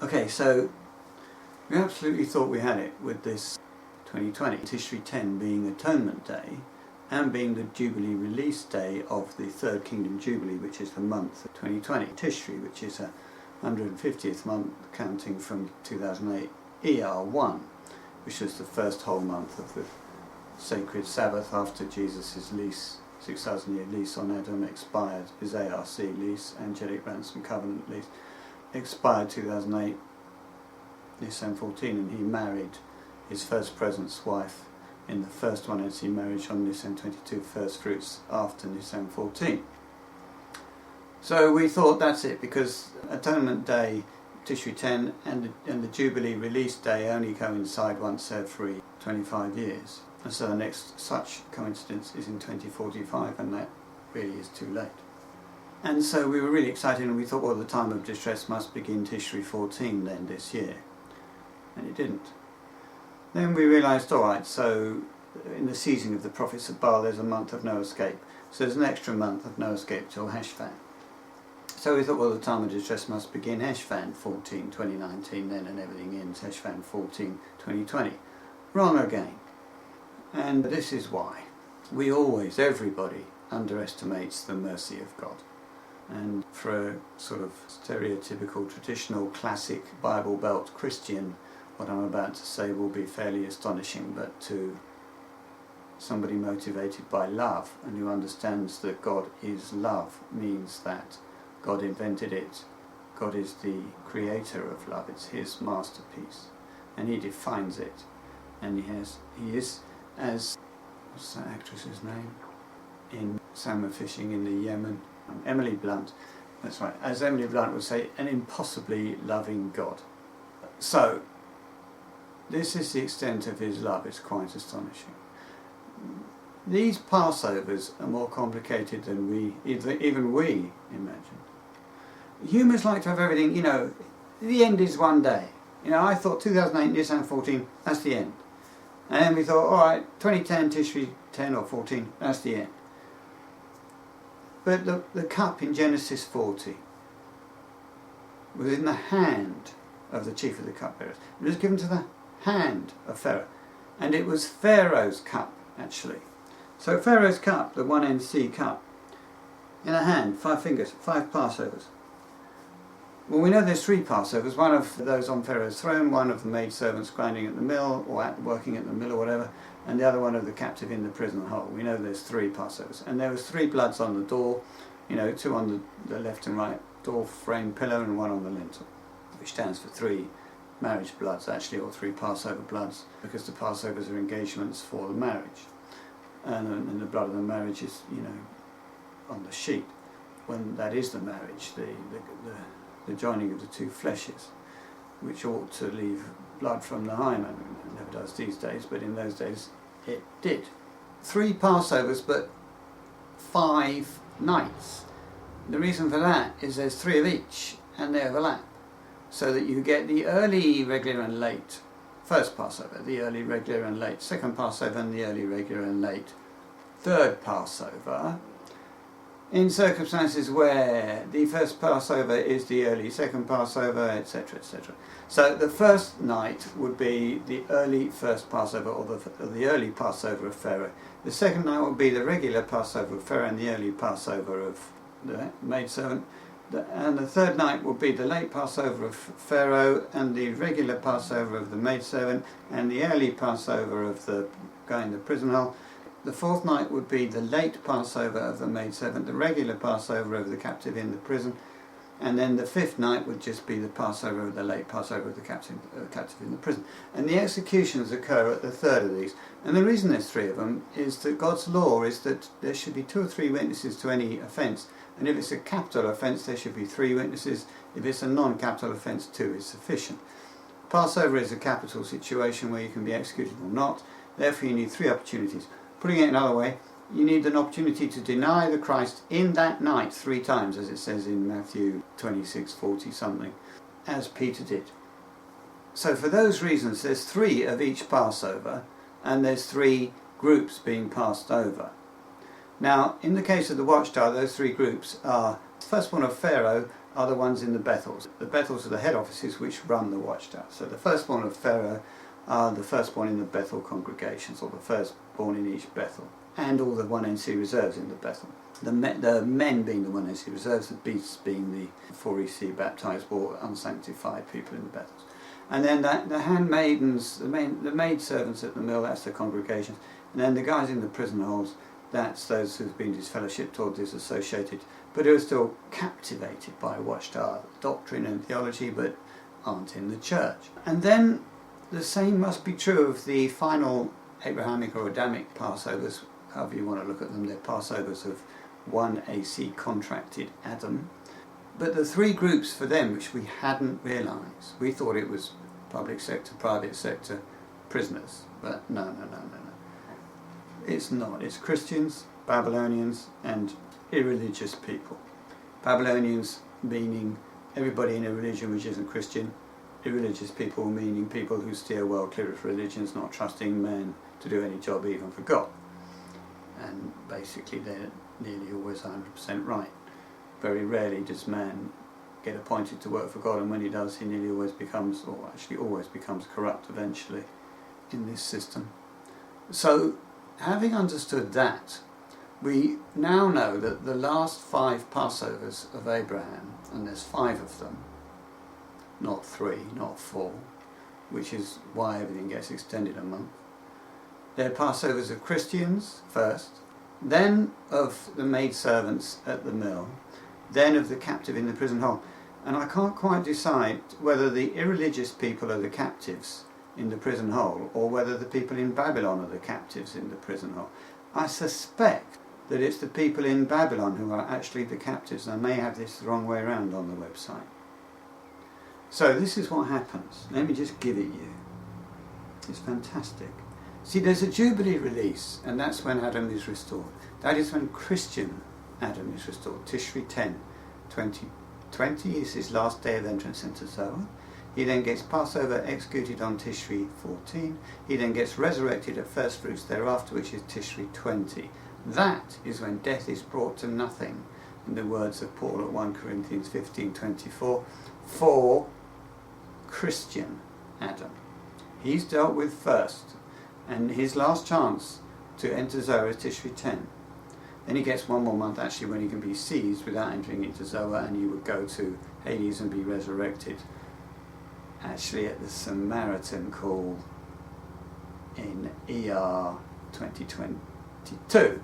Okay, so we absolutely thought we had it with this 2020, Tishri 10 being Atonement Day and being the Jubilee release day of the Third Kingdom Jubilee, which is the month of 2020. Tishri, which is a 150th month counting from 2008 ER1, which was the first whole month of the sacred Sabbath after Jesus' lease, 6,000 year lease on Adam expired, his ARC lease, Angelic Ransom Covenant lease, expired 2008, December 14, and he married his first presence wife in the first one as he marriage on December 22, first fruits after December 14. So we thought that's it, because Atonement Day, Tishri 10, and the Jubilee release day only coincide once every 25 years. And so the next such coincidence is in 2045, and that really is too late. And so we were really excited, and we thought, well, the time of distress must begin Tishri 14 then this year. And it didn't. Then we realised, alright, so in the season of the prophets of Baal there's a month of no escape. So there's an extra month of no escape till Heshvan. So we thought, well, the time of distress must begin Heshvan 14, 2019 then, and everything ends Heshvan 14, 2020. Wrong again. And this is why. Everybody underestimates the mercy of God. And for a sort of stereotypical, traditional, classic Bible Belt Christian, what I'm about to say will be fairly astonishing, but to somebody motivated by love and who understands that God is love means that God invented it. God is the creator of love. It's his masterpiece, and he defines it. And he is, as what's that actress's name in salmon fishing in the Yemen, Emily Blunt. That's right. As Emily Blunt would say, an impossibly loving God. So this is the extent of his love. It's quite astonishing. These Passovers are more complicated than even we imagined. Humans like to have everything, the end is one day. I thought 2008, December 14, that's the end. And then we thought, alright, 2010, Tishri 10 or 14, that's the end. But the cup in Genesis 40 was in the hand of the chief of the cupbearers. It was given to the hand of Pharaoh. And it was Pharaoh's cup, actually. So Pharaoh's cup, the 1NC cup, in a hand, 5 fingers, 5 Passovers. Well, we know there's 3 Passovers, one of those on Pharaoh's throne, one of the maidservants grinding at the mill, or working at the mill or whatever, and the other one of the captive in the prison hole. We know there's 3 Passovers. And there was 3 bloods on the door, 2 on the left and right door frame pillar and 1 on the lintel, which stands for 3 marriage bloods actually, or 3 Passover bloods, because the Passovers are engagements for the marriage. And the blood of the marriage is, on the sheet. When that is the marriage, the joining of the 2 fleshes, which ought to leave blood from the hymen. It never does these days, but in those days it did. 3 Passovers, but 5 nights. The reason for that is there's 3 of each, and they overlap, so that you get the early, regular and late first Passover, the early, regular and late second Passover, and the early, regular and late third Passover, in circumstances where the first Passover is the early second Passover, etc., etc. So the first night would be the early first Passover, or the early Passover of Pharaoh. The second night would be the regular Passover of Pharaoh and the early Passover of the maidservant. And the third night would be the late Passover of Pharaoh and the regular Passover of the maidservant and the early Passover of the guy in the prison hole. The fourth night would be the late Passover of the maidservant, the regular Passover of the captive in the prison, and then the 5th night would just be the Passover of the late Passover of the captive in the prison. And the executions occur at the 3rd of these. And the reason there's 3 of them is that God's law is that there should be 2 or 3 witnesses to any offence, and if it's a capital offence there should be 3 witnesses. If it's a non-capital offence, 2 is sufficient. Passover is a capital situation where you can be executed or not, therefore you need 3 opportunities. Putting it another way, you need an opportunity to deny the Christ in that night 3 times, as it says in Matthew 26:40 something, as Peter did. So for those reasons there's 3 of each Passover, and there's 3 groups being passed over. Now, in the case of the watchtower, those 3 groups are the first one of Pharaoh are the ones in the Bethels. The Bethels are the head offices which run the watchtower. So the firstborn of Pharaoh are the firstborn in the Bethel congregations, or the firstborn in each Bethel, and all the 1NC reserves in the Bethel. The men being the 1NC reserves, the beasts being the 4EC baptized or unsanctified people in the Bethels. And then the handmaidens, the maid servants at the mill, that's the congregations. And then the guys in the prison holes, that's those who've been disfellowshipped or disassociated, but who are still captivated by watchtower doctrine and theology, but aren't in the church. And then the same must be true of the final Abrahamic or Adamic Passovers, however you want to look at them. They're Passovers of 1AC contracted Adam. But the three groups for them which we hadn't realised, we thought it was public sector, private sector, prisoners, but no. It's not. It's Christians, Babylonians and irreligious people. Babylonians meaning everybody in a religion which isn't Christian, irreligious people meaning people who steer well clear of religions, not trusting men to do any job even for God. And basically they're nearly always 100% right. Very rarely does man get appointed to work for God, and when he does, he nearly always becomes, or actually always becomes, corrupt eventually in this system. So, having understood that, we now know that the last 5 Passovers of Abraham, and there's 5 of them, not 3, not 4, which is why everything gets extended a month. They're Passovers of Christians first, then of the maidservants at the mill, then of the captive in the prison hole. And I can't quite decide whether the irreligious people are the captives in the prison hole or whether the people in Babylon are the captives in the prison hole. I suspect that it's the people in Babylon who are actually the captives. I may have this the wrong way around on the website. So this is what happens. Let me just give it you. It's fantastic. See, there's a Jubilee release, and that's when Adam is restored. That is when Christian Adam is restored. Tishri 10, 2020 is his last day of entrance into Zoa. He then gets Passover executed on Tishri 14. He then gets resurrected at first fruits thereafter, which is Tishri 20. That is when death is brought to nothing, in the words of Paul at 1 Corinthians 15:24, for Christian Adam. He's dealt with first, and his last chance to enter Zoa is Tishri 10. Then he gets one more month actually when he can be seized without entering into Zoa, and he would go to Hades and be resurrected actually at the Samaritan call in ER 2022.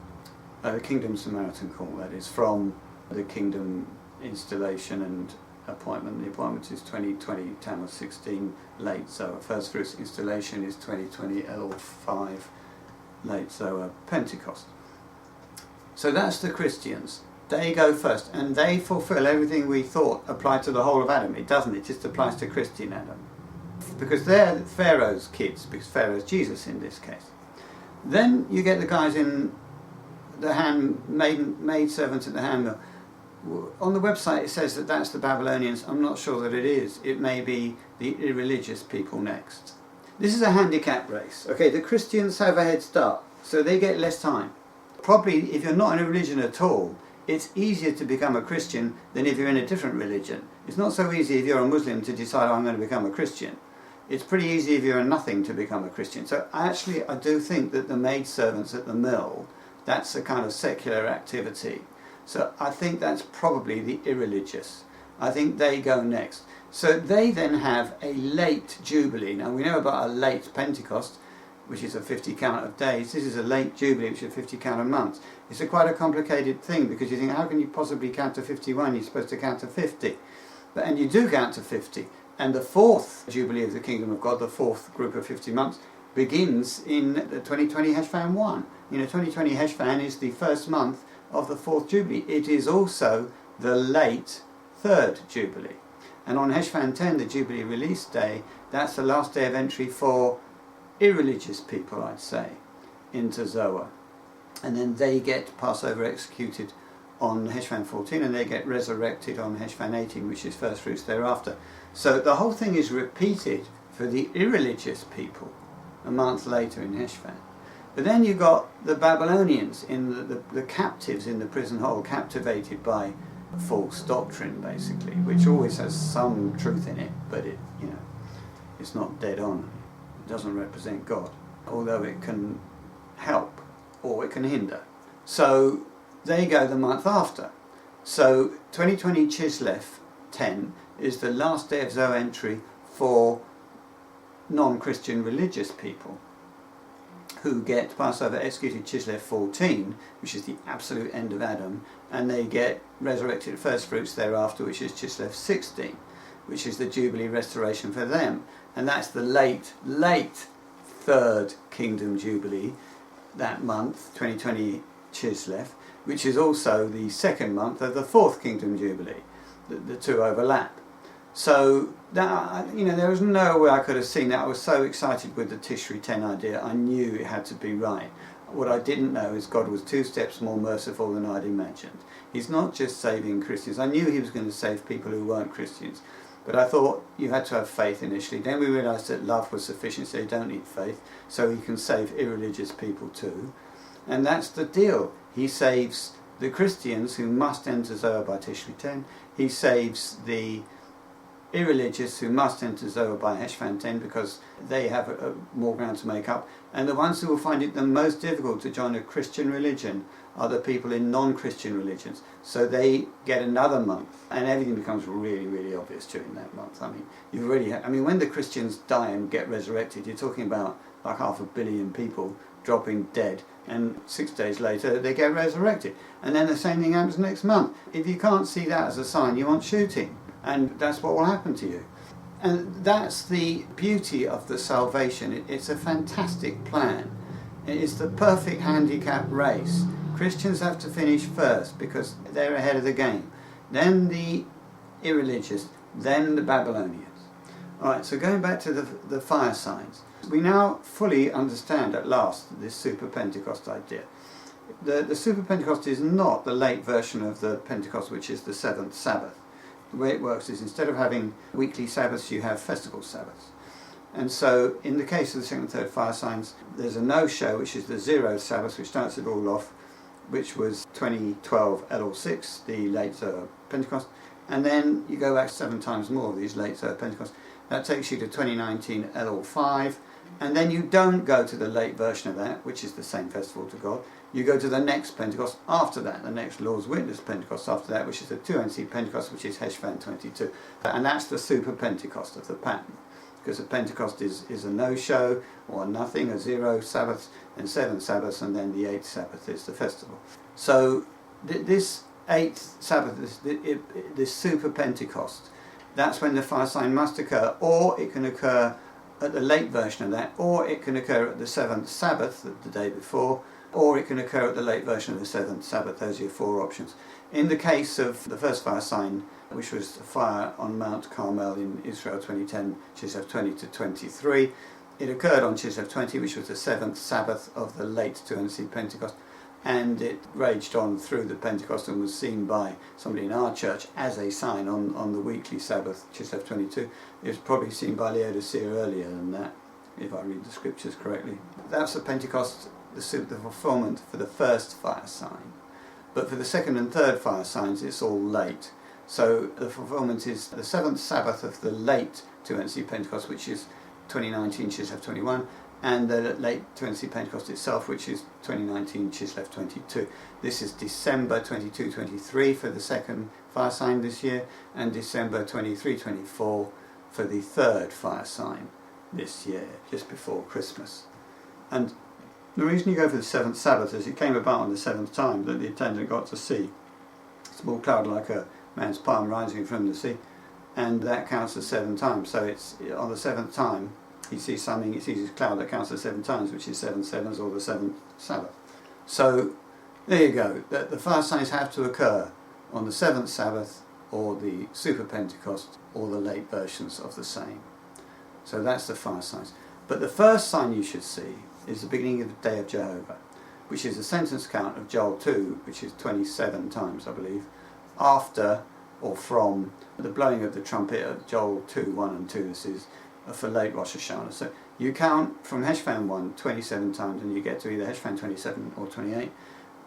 The Kingdom Samaritan call, that is, from the Kingdom installation and appointment. The appointment is 2020 Tammuz 16 late Zoa. First fruits installation is 2020 L5 late Zoa Pentecost. So that's the Christians. They go first, and they fulfill everything we thought applied to the whole of Adam. It doesn't, it just applies to Christian Adam. Because they're Pharaoh's kids, because Pharaoh's Jesus in this case. Then you get the guys in the maid servants at the handmill. On the website it says that that's the Babylonians. I'm not sure that it is. It may be the irreligious people next. This is a handicap race. Okay, the Christians have a head start, so they get less time. Probably if you're not in a religion at all, it's easier to become a Christian than if you're in a different religion. It's not so easy if you're a Muslim to decide, I'm going to become a Christian. It's pretty easy if you're a nothing to become a Christian. So I do think that the maidservants at the mill, that's a kind of secular activity. So I think that's probably the irreligious. I think they go next. So they then have a late Jubilee. Now we know about a late Pentecost, which is a 50 count of days. This is a late Jubilee, which is a 50 count of months. It's quite a complicated thing, because you think, how can you possibly count to 51? You're supposed to count to 50. And you do count to 50. And the 4th Jubilee of the Kingdom of God, the 4th group of 50 months, begins in the 2020 Heshvan 1. 2020 Heshvan is the first month of the 4th Jubilee. It is also the late 3rd Jubilee. And on Heshvan 10, the Jubilee release day, that's the last day of entry for irreligious people, I'd say, into Zoa. And then they get Passover executed on Heshvan 14, and they get resurrected on Heshvan 18, which is first fruits thereafter. So the whole thing is repeated for the irreligious people a month later in Heshvan. But then you got the Babylonians, in the captives in the prison hole, captivated by false doctrine, basically, which always has some truth in it, but it's not dead on. It doesn't represent God, although it can help or it can hinder. So there you go, the month after. So 2020 Chislev 10 is the last day of Zoe entry for non-Christian religious people, who get Passover executed Chislev 14, which is the absolute end of Adam, and they get resurrected first fruits thereafter, which is Chislev 16, which is the Jubilee restoration for them. And that's the late third kingdom Jubilee that month, 2020 Chislev, which is also the second month of the fourth kingdom Jubilee. The two overlap. So that, there was no way I could have seen that. I was so excited with the Tishri 10 idea. I knew it had to be right. What I didn't know is God was 2 steps more merciful than I'd imagined. He's not just saving Christians. I knew he was going to save people who weren't Christians, but I thought you had to have faith initially. Then we realised that love was sufficient, so you don't need faith, so he can save irreligious people too. And that's the deal. He saves the Christians who must enter Zohar by Tishri 10. He saves the irreligious who must enter Zohar by Heshvan 10 because they have more ground to make up. And the ones who will find it the most difficult to join a Christian religion are the people in non-Christian religions. So they get another month, and everything becomes really, really obvious during that month. When the Christians die and get resurrected, you're talking about like 500 million people dropping dead, and 6 days later they get resurrected. And then the same thing happens next month. If you can't see that as a sign, you want shooting. And that's what will happen to you. And that's the beauty of the salvation. It's a fantastic plan. It's the perfect handicap race. Christians have to finish first because they're ahead of the game. Then the irreligious, then the Babylonians. Alright, so going back to the fire signs. We now fully understand at last this Super Pentecost idea. The Super Pentecost is not the late version of the Pentecost, which is the 7th Sabbath. The way it works is instead of having weekly Sabbaths, you have festival Sabbaths. And so in the case of the second and third fire signs, there's a no-show, which is the 0th Sabbath, which starts it all off, which was 2012 LL6, the late Pentecost. And then you go back 7 times more of these late Pentecost. That takes you to 2019 LL5. And then you don't go to the late version of that, which is the same festival to God. You go to the next Pentecost after that, the next Lord's Witness Pentecost after that, which is the 2NC Pentecost, which is Heshvan 22. And that's the Super Pentecost of the pattern. Because a Pentecost is a no-show, or nothing, a 0 Sabbath, and 7 Sabbaths, and then the 8th Sabbath is the festival. So this 8th Sabbath, this Super Pentecost, that's when the fire sign must occur, or it can occur at the late version of that, or it can occur at the 7th Sabbath, the day before, or it can occur at the late version of the 7th Sabbath. Those are your 4 options. In the case of the first fire sign, which was the fire on Mount Carmel in Israel 2010, Chislev 20 to 23, it occurred on Chislev 20, which was the 7th Sabbath of the late 2NC Pentecost, and it raged on through the Pentecost and was seen by somebody in our church as a sign on the weekly Sabbath, Chislev 22. It was probably seen by Laodicea earlier than that, if I read the scriptures correctly. That's the Pentecost, the fulfillment for the first fire sign. But for the second and third fire signs, it's all late. So the fulfillment is the 7th Sabbath of the late 2NC Pentecost, which is 2019 Chislev 21, and the late 2NC Pentecost itself, which is 2019 Chislev 22. This is December 22-23 for the second fire sign this year, and December 23-24 for the third fire sign this year, just before Christmas. And the reason you go for the 7th Sabbath is it came about on the 7th time that the attendant got to see a small cloud like a man's palm rising from the sea, and that counts as 7 times. So it's on the 7th time he sees something, he sees his cloud that counts as 7 times, which is 7 sevens, or the 7th Sabbath. So there you go. The fire signs have to occur on the 7th Sabbath, or the Super Pentecost, or the late versions of the same. So that's the fire signs. But the first sign you should see is the beginning of the Day of Jehovah, which is a sentence count of Joel 2, which is 27 times, I believe, after or from the blowing of the trumpet of Joel 2, 1 and 2. This is for late Rosh Hashanah. So you count from Heshvan 1 27 times, and you get to either Heshvan 27 or 28,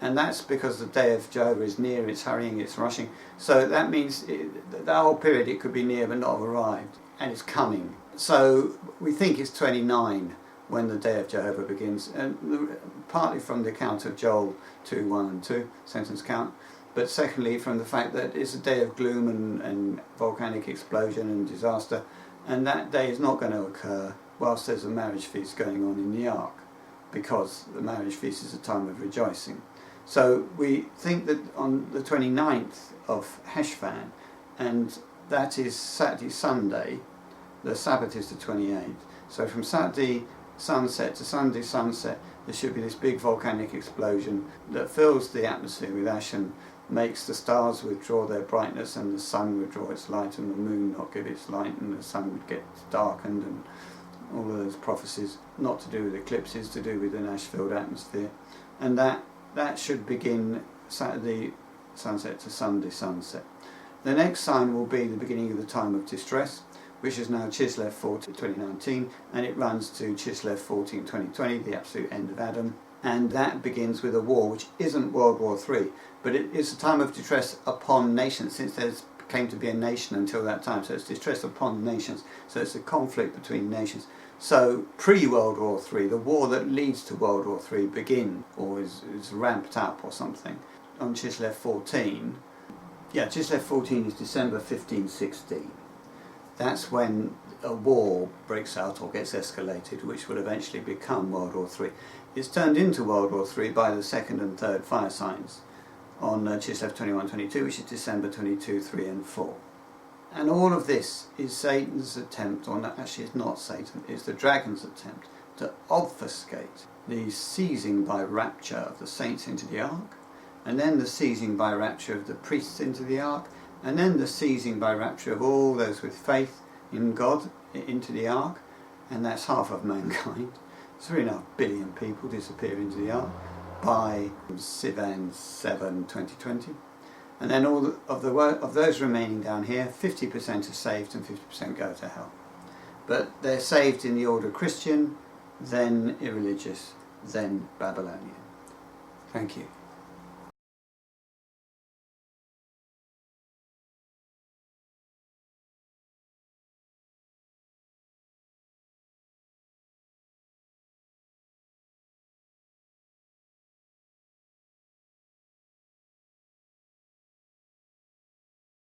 And that's because the day of Jehovah is near, it's hurrying, it's rushing. So that means that whole period it could be near but not have arrived, and it's coming. So we think it's 29 when the day of Jehovah begins, and partly from the account of Joel 2, 1 and 2, sentence count, but secondly from the fact that it's a day of gloom and volcanic explosion and disaster, and that day is not going to occur whilst there's a marriage feast going on in the ark, because the marriage feast is a time of rejoicing. So we think that on the 29th of Heshvan, and that is Saturday, Sunday, the Sabbath is the 28th. So from Saturday sunset to Sunday sunset, there should be this big volcanic explosion that fills the atmosphere with ash and makes the stars withdraw their brightness and the sun withdraw its light and the moon not give its light and the sun would get darkened, and all of those prophecies, not to do with eclipses, to do with an ash-filled atmosphere. And that should begin Saturday sunset to Sunday sunset. The next sign will be the beginning of the time of distress, which is now Chislev 14, 2019, and it runs to Chislev 14, 2020, the absolute end of Adam. And that begins with a war which isn't World War III, but it is a time of distress upon nations, since there came to be a nation until that time. So it's distress upon nations. So it's a conflict between nations. So pre-World War III, the war that leads to World War III begins, or is ramped up or something, on Chislev 14. Yeah, Chislev 14 is December 1516. That's when a war breaks out or gets escalated, which will eventually become World War III. It's turned into World War III by the second and third fire signs on Chislev 21-22, which is December 22, 3 and 4. And all of this is Satan's attempt, or no, actually it's not Satan, it's the dragon's attempt to obfuscate the seizing by rapture of the saints into the ark, and then the seizing by rapture of the priests into the ark, and then the seizing by rapture of all those with faith in God into the ark, and that's half of mankind. 3.5 billion people disappear into the ark by Sivan 7, 2020. And then all of those remaining down here, 50% are saved and 50% go to hell. But they're saved in the order Christian, then irreligious, then Babylonian. Thank you.